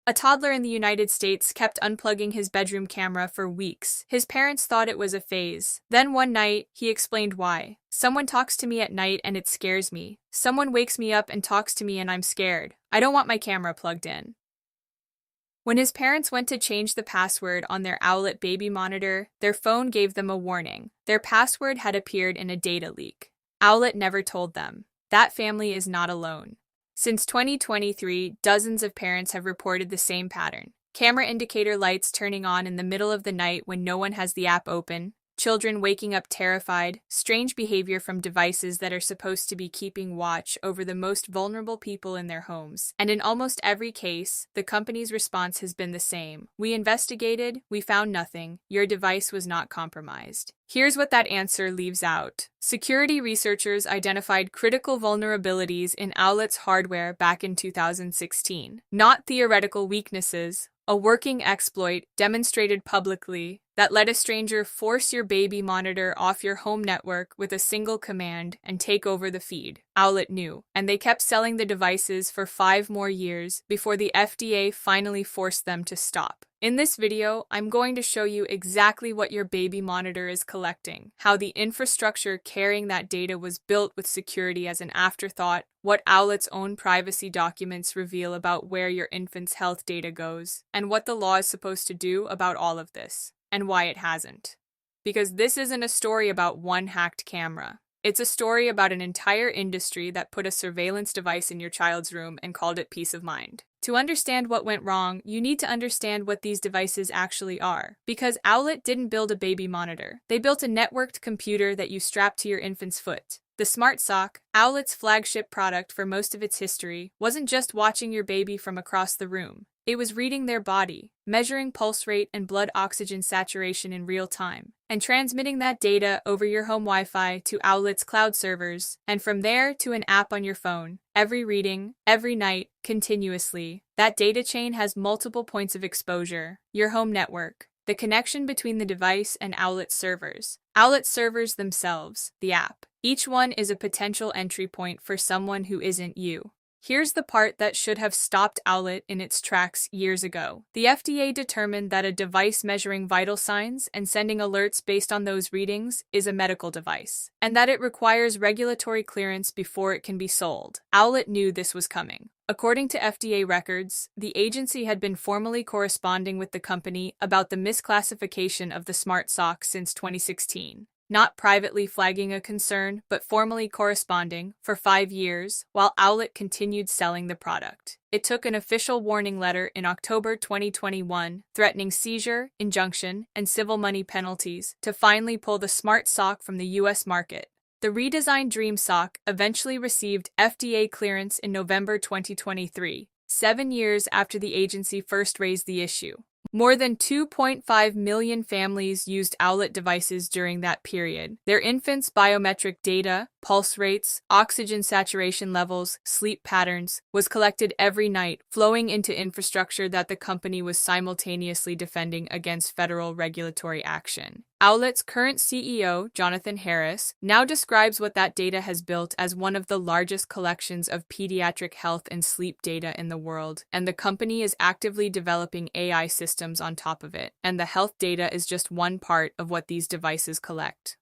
A toddler in the United States kept unplugging his bedroom camera for weeks. His parents thought it was a phase. Then one night, he explained why. Someone talks to me at night and it scares me. Someone wakes me up and talks to me and I'm scared. I don't want my camera plugged in. When his parents went to change the password on their Owlet baby monitor, their phone gave them a warning. Their password had appeared in a data leak. Owlet never told them. That family is not alone. Since 2023, dozens of parents have reported the same pattern. Camera indicator lights turning on in the middle of the night when no one has the app open, children waking up terrified, strange behavior from devices that are supposed to be keeping watch over the most vulnerable people in their homes. And in almost every case, the company's response has been the same. We investigated, we found nothing, your device was not compromised. Here's what that answer leaves out. Security researchers identified critical vulnerabilities in Owlet's hardware back in 2016. Not theoretical weaknesses, a working exploit demonstrated publicly that let a stranger force your baby monitor off your home network with a single command and take over the feed. Owlet knew, and they kept selling the devices for 5 more years before the FDA finally forced them to stop. In this video, I'm going to show you exactly what your baby monitor is collecting, how the infrastructure carrying that data was built with security as an afterthought, what Owlet's own privacy documents reveal about where your infant's health data goes, and what the law is supposed to do about all of this, and why it hasn't. Because this isn't a story about one hacked camera. It's a story about an entire industry that put a surveillance device in your child's room and called it peace of mind. To understand what went wrong, you need to understand what these devices actually are. Because Owlet didn't build a baby monitor. They built a networked computer that you strap to your infant's foot. The Smart Sock, Owlet's flagship product for most of its history, wasn't just watching your baby from across the room. It was reading their body, measuring pulse rate and blood oxygen saturation in real time, and transmitting that data over your home Wi-Fi to Owlet's cloud servers, and from there to an app on your phone. Every reading, every night, continuously. That data chain has multiple points of exposure. Your home network, the connection between the device and Owlet servers. Owlet servers themselves, the app. Each one is a potential entry point for someone who isn't you. Here's the part that should have stopped Owlet in its tracks years ago. The FDA determined that a device measuring vital signs and sending alerts based on those readings is a medical device, and that it requires regulatory clearance before it can be sold. Owlet knew this was coming. According to FDA records, the agency had been formally corresponding with the company about the misclassification of the Smart Sock since 2016. Not privately flagging a concern, but formally corresponding, for 5 years, while Owlet continued selling the product. It took an official warning letter in October 2021, threatening seizure, injunction, and civil money penalties, to finally pull the Smart Sock from the US market. The redesigned Dream Sock eventually received FDA clearance in November 2023, 7 years after the agency first raised the issue. More than 2.5 million families used Owlet devices during that period. Their infants' biometric data, pulse rates, oxygen saturation levels, sleep patterns, was collected every night, flowing into infrastructure that the company was simultaneously defending against federal regulatory action. Owlet's current CEO, Jonathan Harris, now describes what that data has built as one of the largest collections of pediatric health and sleep data in the world, and the company is actively developing AI systems on top of it, and the health data is just one part of what these devices collect.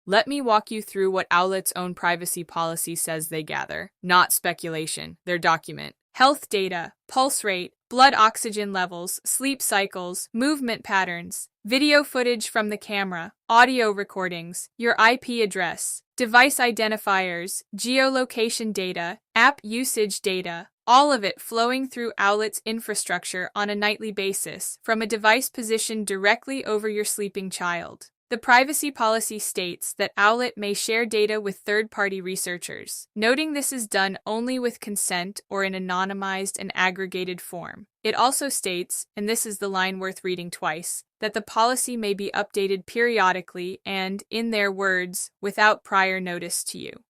Let me walk you through what Owlet's own privacy policy says they gather. Not speculation, their document. Health data, pulse rate, blood oxygen levels, sleep cycles, movement patterns, video footage from the camera, audio recordings, your IP address, device identifiers, geolocation data, app usage data, all of it flowing through Owlet's infrastructure on a nightly basis, from a device positioned directly over your sleeping child. The privacy policy states that Owlet may share data with third-party researchers, noting this is done only with consent or in anonymized and aggregated form. It also states, and this is the line worth reading twice, that the policy may be updated periodically and, in their words, without prior notice to you.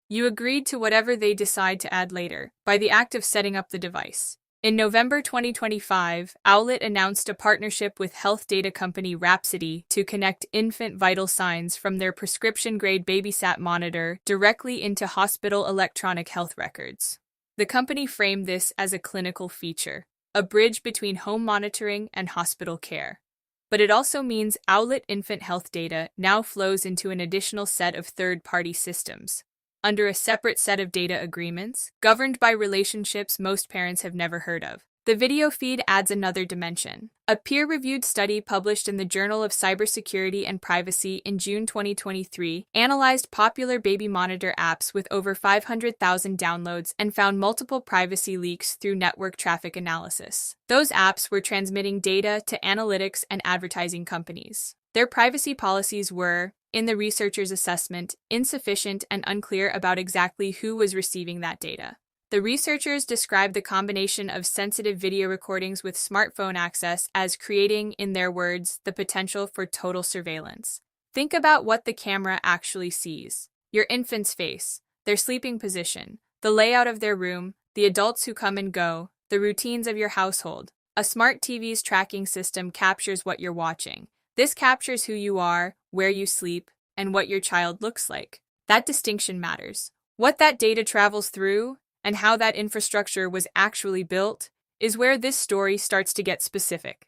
You agreed to whatever they decide to add later, by the act of setting up the device. In November 2025, Owlet announced a partnership with health data company Rhapsody to connect infant vital signs from their prescription-grade BabySat monitor directly into hospital electronic health records. The company framed this as a clinical feature. a bridge between home monitoring and hospital care. But it also means Owlet infant health data now flows into an additional set of third-party systems, under a separate set of data agreements, governed by relationships most parents have never heard of. The video feed adds another dimension. A peer-reviewed study published in the Journal of Cybersecurity and Privacy in June 2023 analyzed popular baby monitor apps with over 500,000 downloads and found multiple privacy leaks through network traffic analysis. Those apps were transmitting data to analytics and advertising companies. Their privacy policies were, in the researchers' assessment, insufficient and unclear about exactly who was receiving that data. The researchers described the combination of sensitive video recordings with smartphone access as creating, in their words, the potential for total surveillance. Think about what the camera actually sees: your infant's face, their sleeping position, the layout of their room, the adults who come and go, the routines of your household. A smart TV's tracking system captures what you're watching. This captures who you are, where you sleep, and what your child looks like. That distinction matters. What that data travels through, and how that infrastructure was actually built, is where this story starts to get specific.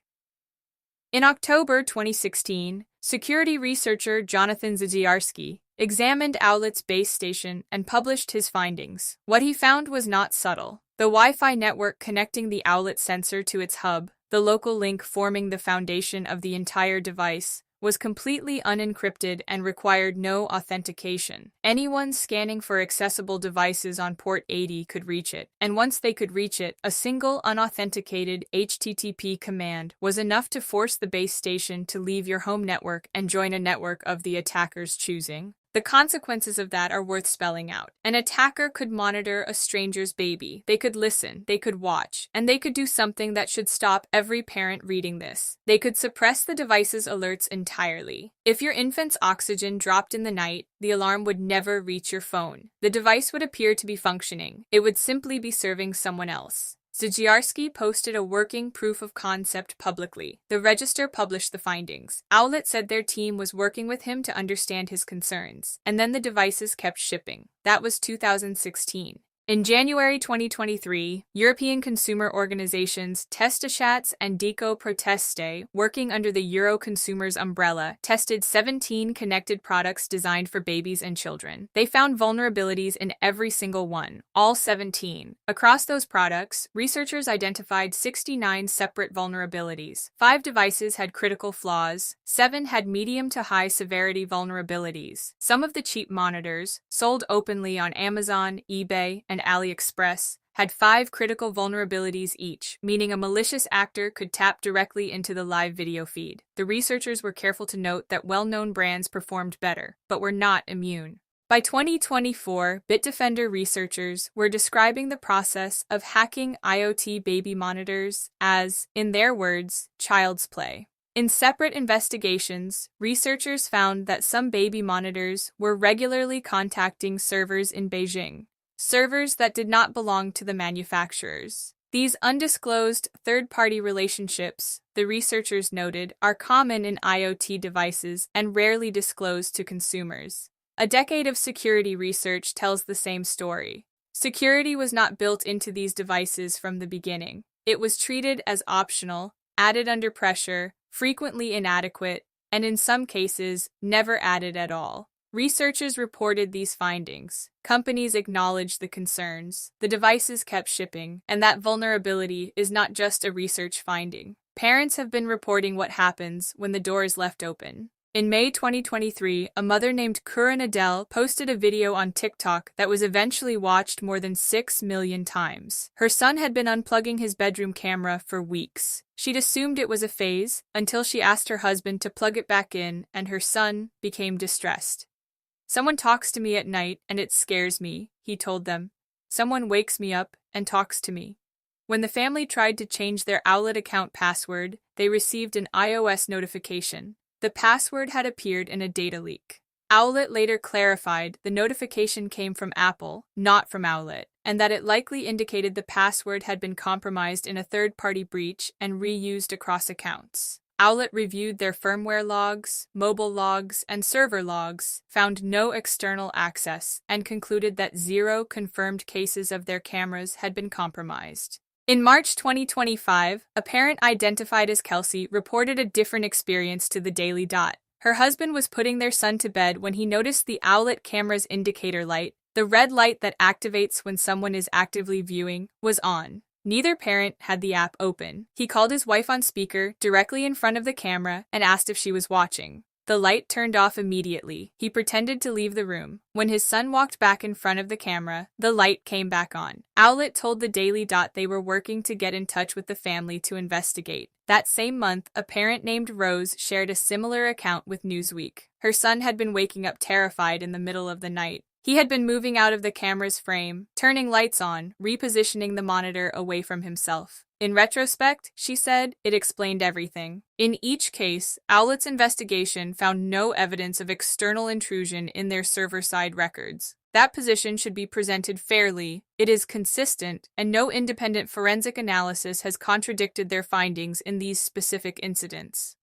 In October 2016, security researcher Jonathan Zadziarski examined Owlet's base station and published his findings. What he found was not subtle. The Wi-Fi network connecting the Owlet sensor to its hub, the local link forming the foundation of the entire device, was completely unencrypted and required no authentication. Anyone scanning for accessible devices on port 80 could reach it, and once they could reach it, a single unauthenticated HTTP command was enough to force the base station to leave your home network and join a network of the attacker's choosing. The consequences of that are worth spelling out. An attacker could monitor a stranger's baby. They could listen, they could watch, and they could do something that should stop every parent reading this. They could suppress the device's alerts entirely. If your infant's oxygen dropped in the night, the alarm would never reach your phone. The device would appear to be functioning. It would simply be serving someone else. Zadziarski posted a working proof of concept publicly. The Register published the findings. Owlet said their team was working with him to understand his concerns, and then the devices kept shipping. That was 2016. In January 2023, European consumer organizations Testastats and Deco Proteste, working under the Euro Consumers umbrella, tested 17 connected products designed for babies and children. They found vulnerabilities in every single one, all 17. Across those products, researchers identified 69 separate vulnerabilities. 5 devices had critical flaws, 7 had medium to high severity vulnerabilities. Some of the cheap monitors, sold openly on Amazon, eBay, and AliExpress, had 5 critical vulnerabilities each, meaning a malicious actor could tap directly into the live video feed. The researchers were careful to note that well-known brands performed better, but were not immune. By 2024, Bitdefender researchers were describing the process of hacking IoT baby monitors as, in their words, child's play. In separate investigations, researchers found that some baby monitors were regularly contacting servers in Beijing, servers that did not belong to the manufacturers. These undisclosed third-party relationships, the researchers noted, are common in IoT devices and rarely disclosed to consumers. A decade of security research tells the same story. Security was not built into these devices from the beginning. It was treated as optional, added under pressure, frequently inadequate, and in some cases, never added at all. Researchers reported these findings. Companies acknowledged the concerns. The devices kept shipping, and that vulnerability is not just a research finding. Parents have been reporting what happens when the door is left open. In May 2023, a mother named Kuran Adel posted a video on TikTok that was eventually watched more than 6 million times. Her son had been unplugging his bedroom camera for weeks. She'd assumed it was a phase until she asked her husband to plug it back in, and her son became distressed. "Someone talks to me at night and it scares me," he told them. "Someone wakes me up and talks to me." When the family tried to change their Owlet account password, they received an iOS notification. The password had appeared in a data leak. Owlet later clarified the notification came from Apple, not from Owlet, and that it likely indicated the password had been compromised in a third-party breach and reused across accounts. Owlet reviewed their firmware logs, mobile logs, and server logs, found no external access, and concluded that 0 confirmed cases of their cameras had been compromised. In March 2025, a parent identified as Kelsey reported a different experience to the Daily Dot. Her husband was putting their son to bed when he noticed the Owlet camera's indicator light, the red light that activates when someone is actively viewing, was on. Neither parent had the app open. He called his wife on speaker directly in front of the camera and asked if she was watching. The light turned off immediately. He pretended to leave the room. When his son walked back in front of the camera, the light came back on. Owlet told the Daily Dot they were working to get in touch with the family to investigate. That same month, a parent named Rose shared a similar account with Newsweek. Her son had been waking up terrified in the middle of the night. He had been moving out of the camera's frame, turning lights on, repositioning the monitor away from himself. In retrospect, she said, it explained everything. In each case, Owlet's investigation found no evidence of external intrusion in their server-side records. That position should be presented fairly, it is consistent, and no independent forensic analysis has contradicted their findings in these specific incidents.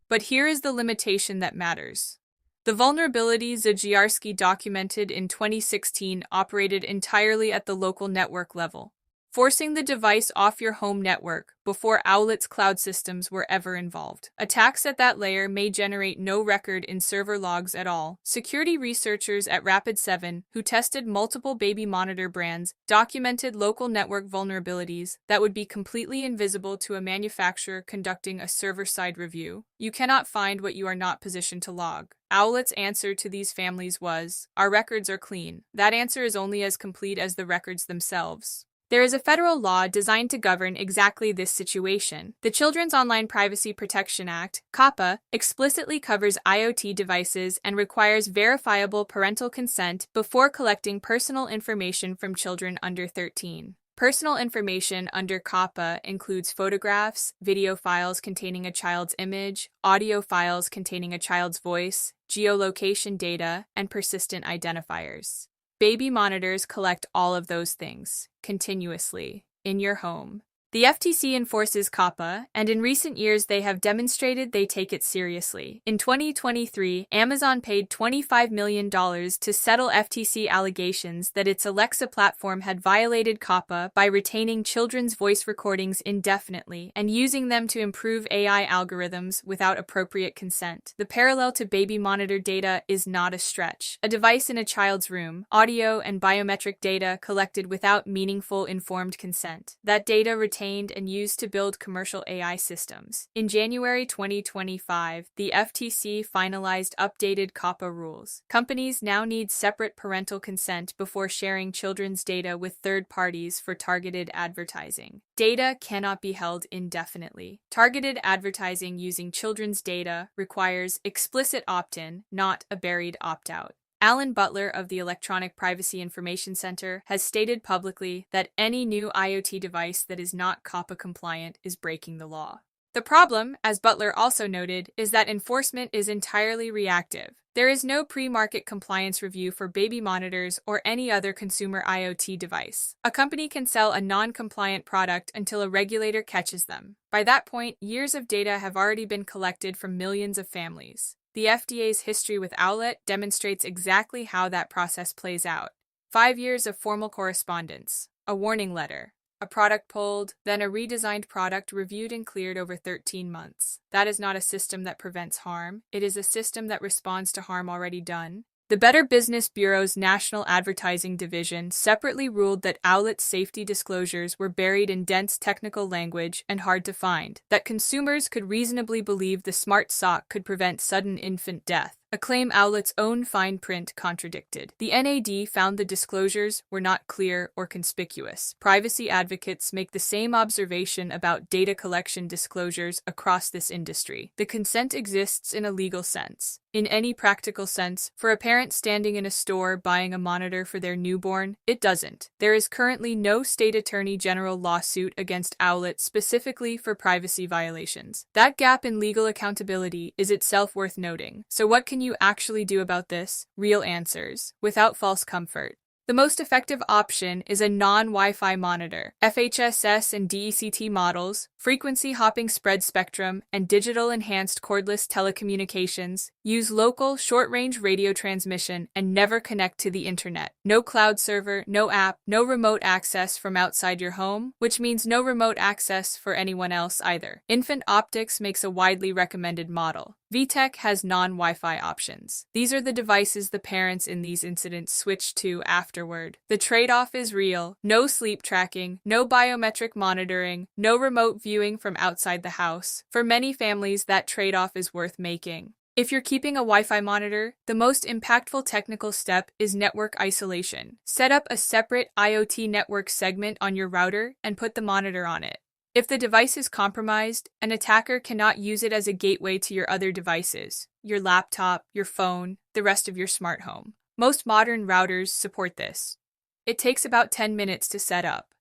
But here is the limitation that matters. The vulnerability Zajiarski documented in 2016 operated entirely at the local network level, forcing the device off your home network before Owlet's cloud systems were ever involved. Attacks at that layer may generate no record in server logs at all. Security researchers at Rapid7, who tested multiple baby monitor brands, documented local network vulnerabilities that would be completely invisible to a manufacturer conducting a server-side review. You cannot find what you are not positioned to log. Owlet's answer to these families was, "Our records are clean." That answer is only as complete as the records themselves. There is a federal law designed to govern exactly this situation. The Children's Online Privacy Protection Act, COPPA, explicitly covers IoT devices and requires verifiable parental consent before collecting personal information from children under 13. Personal information under COPPA includes photographs, video files containing a child's image, audio files containing a child's voice, geolocation data, and persistent identifiers. Baby monitors collect all of those things, continuously, in your home. The FTC enforces COPPA, and in recent years they have demonstrated they take it seriously. In 2023, Amazon paid $25 million to settle FTC allegations that its Alexa platform had violated COPPA by retaining children's voice recordings indefinitely and using them to improve AI algorithms without appropriate consent. The parallel to baby monitor data is not a stretch. A device in a child's room, audio and biometric data collected without meaningful informed consent. That data retained and used to build commercial AI systems. In January 2025, the FTC finalized updated COPPA rules. Companies now need separate parental consent before sharing children's data with third parties for targeted advertising. Data cannot be held indefinitely. Targeted advertising using children's data requires explicit opt-in, not a buried opt-out. Alan Butler of the Electronic Privacy Information Center has stated publicly that any new IoT device that is not COPPA compliant is breaking the law. The problem, as Butler also noted, is that enforcement is entirely reactive. There is no pre-market compliance review for baby monitors or any other consumer IoT device. A company can sell a non-compliant product until a regulator catches them. By that point, years of data have already been collected from millions of families. The FDA's history with Owlet demonstrates exactly how that process plays out. 5 years of formal correspondence, a warning letter, a product pulled, then a redesigned product reviewed and cleared over 13 months. That is not a system that prevents harm. It is a system that responds to harm already done. The Better Business Bureau's National Advertising Division separately ruled that Owlet's safety disclosures were buried in dense technical language and hard to find, that consumers could reasonably believe the smart sock could prevent sudden infant death, a claim Owlet's own fine print contradicted. The NAD found the disclosures were not clear or conspicuous. Privacy advocates make the same observation about data collection disclosures across this industry. The consent exists in a legal sense. In any practical sense, for a parent standing in a store buying a monitor for their newborn, it doesn't. There is currently no state attorney general lawsuit against Owlet specifically for privacy violations. That gap in legal accountability is itself worth noting. So what can you actually do about this? Real answers, without false comfort. The most effective option is a non-Wi-Fi monitor. FHSS and DECT models, frequency hopping spread spectrum, and digital enhanced cordless telecommunications use local, short-range radio transmission and never connect to the internet. No cloud server, no app, no remote access from outside your home, which means no remote access for anyone else either. Infant Optics makes a widely recommended model. VTech has non-Wi-Fi options. These are the devices the parents in these incidents switch to afterward. The trade-off is real. No sleep tracking, no biometric monitoring, no remote viewing from outside the house. For many families, that trade-off is worth making. If you're keeping a Wi-Fi monitor, the most impactful technical step is network isolation. Set up a separate IoT network segment on your router and put the monitor on it. If the device is compromised, an attacker cannot use it as a gateway to your other devices, your laptop, your phone, the rest of your smart home. Most modern routers support this. It takes about 10 minutes to set up.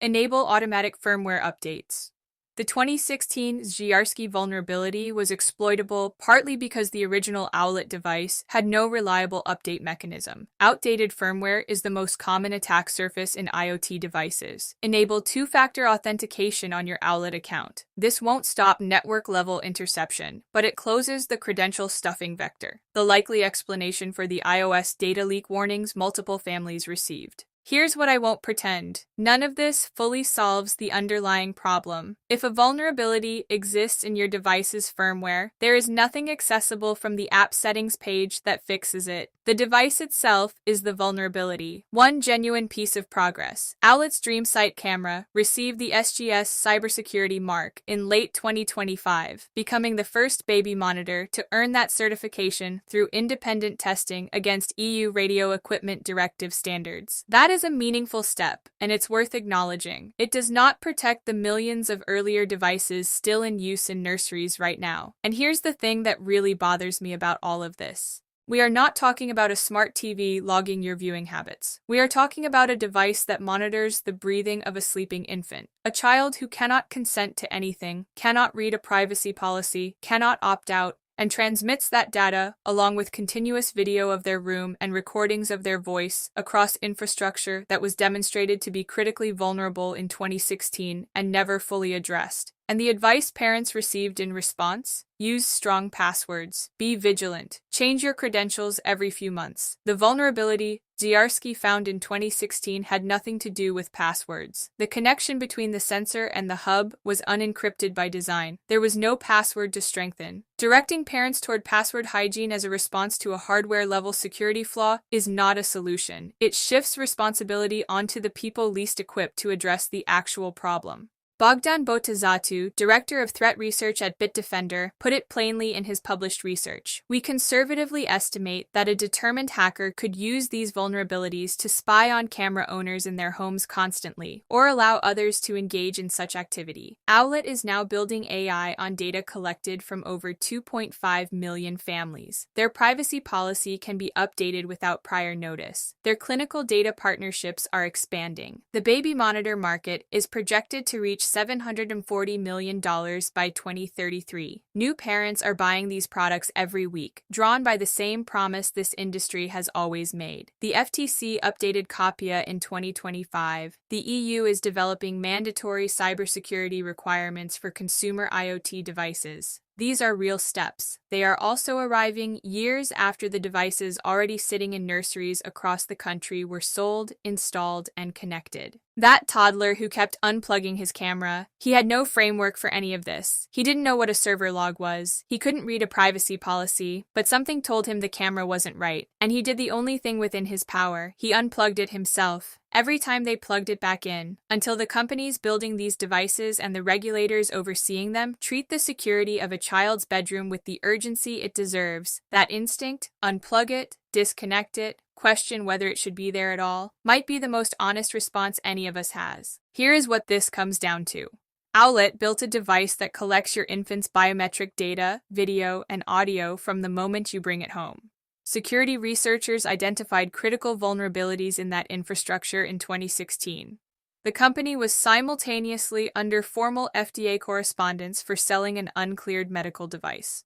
Enable automatic firmware updates. The 2016 Zyarsky vulnerability was exploitable partly because the original Owlet device had no reliable update mechanism. Outdated firmware is the most common attack surface in IoT devices. Enable two-factor authentication on your Owlet account. This won't stop network-level interception, but it closes the credential stuffing vector, the likely explanation for the iOS data leak warnings multiple families received. Here's what I won't pretend. None of this fully solves the underlying problem. If a vulnerability exists in your device's firmware, there is nothing accessible from the app settings page that fixes it. The device itself is the vulnerability. One genuine piece of progress. Owlet's DreamSight camera received the SGS cybersecurity mark in late 2025, becoming the first baby monitor to earn that certification through independent testing against EU Radio Equipment Directive standards. That is a meaningful step, and it's worth acknowledging. It does not protect the millions of earlier devices still in use in nurseries right now. And here's the thing that really bothers me about all of this. We are not talking about a smart TV logging your viewing habits. We are talking about a device that monitors the breathing of a sleeping infant. A child who cannot consent to anything, cannot read a privacy policy, cannot opt out, and transmits that data, along with continuous video of their room and recordings of their voice, across infrastructure that was demonstrated to be critically vulnerable in 2016 and never fully addressed. And the advice parents received in response? Use strong passwords. Be vigilant. Change your credentials every few months. The vulnerability Zyarsky found in 2016 had nothing to do with passwords. The connection between the sensor and the hub was unencrypted by design. There was no password to strengthen. Directing parents toward password hygiene as a response to a hardware-level security flaw is not a solution. It shifts responsibility onto the people least equipped to address the actual problem. Bogdan Botezatu, director of threat research at Bitdefender, put it plainly in his published research. We conservatively estimate that a determined hacker could use these vulnerabilities to spy on camera owners in their homes constantly, or allow others to engage in such activity. Owlet is now building AI on data collected from over 2.5 million families. Their privacy policy can be updated without prior notice. Their clinical data partnerships are expanding. The baby monitor market is projected to reach $740 million by 2033. New parents are buying these products every week, drawn by the same promise this industry has always made. The FTC updated COPIA in 2025. The EU is developing mandatory cybersecurity requirements for consumer IoT devices. These are real steps. They are also arriving years after the devices already sitting in nurseries across the country were sold, installed, and connected. That toddler who kept unplugging his camera, he had no framework for any of this. He didn't know what a server log was. He couldn't read a privacy policy, but something told him the camera wasn't right, and he did the only thing within his power. He unplugged it himself. Every time they plugged it back in, until the companies building these devices and the regulators overseeing them treat the security of a child's bedroom with the urgency it deserves. That instinct, unplug it, disconnect it, question whether it should be there at all, might be the most honest response any of us has. Here is what this comes down to. Owlet built a device that collects your infant's biometric data, video, and audio from the moment you bring it home. Security researchers identified critical vulnerabilities in that infrastructure in 2016. The company was simultaneously under formal FDA correspondence for selling an uncleared medical device.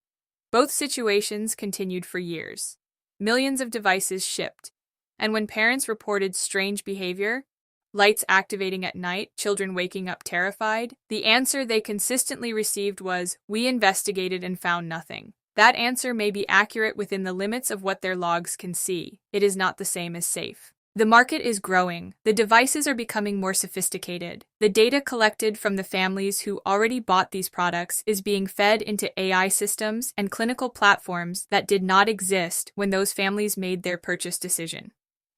Both situations continued for years. Millions of devices shipped. And when parents reported strange behavior, lights activating at night, children waking up terrified, the answer they consistently received was, "We investigated and found nothing." That answer may be accurate within the limits of what their logs can see. It is not the same as safe. The market is growing. The devices are becoming more sophisticated. The data collected from the families who already bought these products is being fed into AI systems and clinical platforms that did not exist when those families made their purchase decision.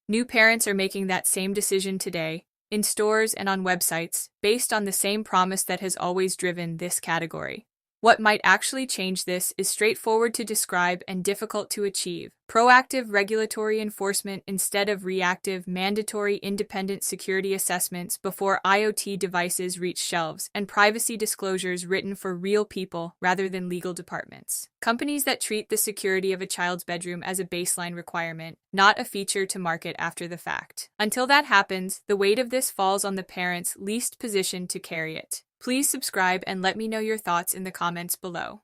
New parents are making that same decision today, in stores and on websites, based on the same promise that has always driven this category. What might actually change this is straightforward to describe and difficult to achieve. Proactive regulatory enforcement instead of reactive, mandatory independent security assessments before IoT devices reach shelves, and privacy disclosures written for real people rather than legal departments. Companies that treat the security of a child's bedroom as a baseline requirement, not a feature to market after the fact. Until that happens, the weight of this falls on the parents least positioned to carry it. Please subscribe and let me know your thoughts in the comments below.